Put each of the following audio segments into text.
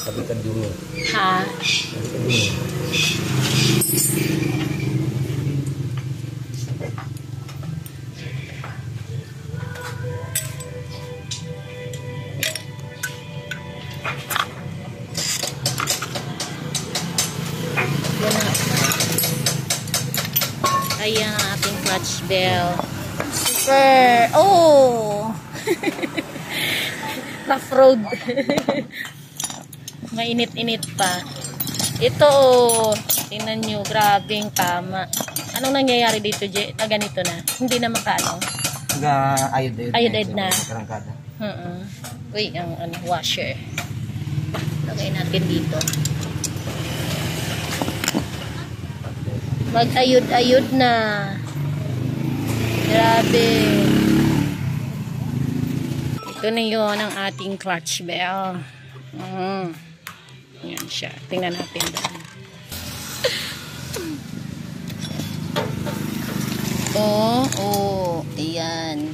Sabi ka dumi. Ha? Sabi ka dumi. Ayan ang ating clutch bell. Super! Oh! Rough road. Mainit-init pa. Ito, tingnan nyo, grabing tama. Anong nangyayari dito, Je? Na ganito na. Hindi na makaano. Ayod na. Karangkada. Uy, ang washer. Lagay natin dito. Mag-ayod-ayod na. Grabe. Ito na yun ang ating clutch bell. Yan siya. Tingnan natin doon. Ayan.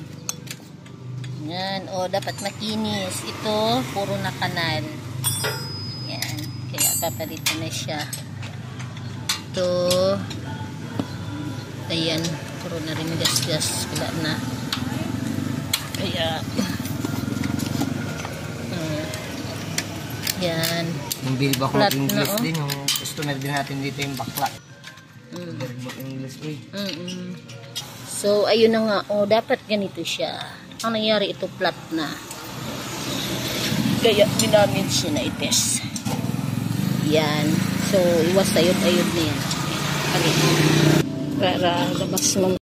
Yan. Dapat makinis. Ito, puro na kanal. Yan. Kaya papalitan na siya. Ito. Ayan. Puro na rin gas-gas. Wala na. Kaya yan. Yung bilbak mo English din. Yung gusto na din natin dito yung bakla. Bilbak English eh. So, ayun na nga. Dapat ganito siya. Ang nangyari, ito flat na. Kaya, dinamage na ites. Yan. So, iwas ayod-ayod na yan. Para labas mo.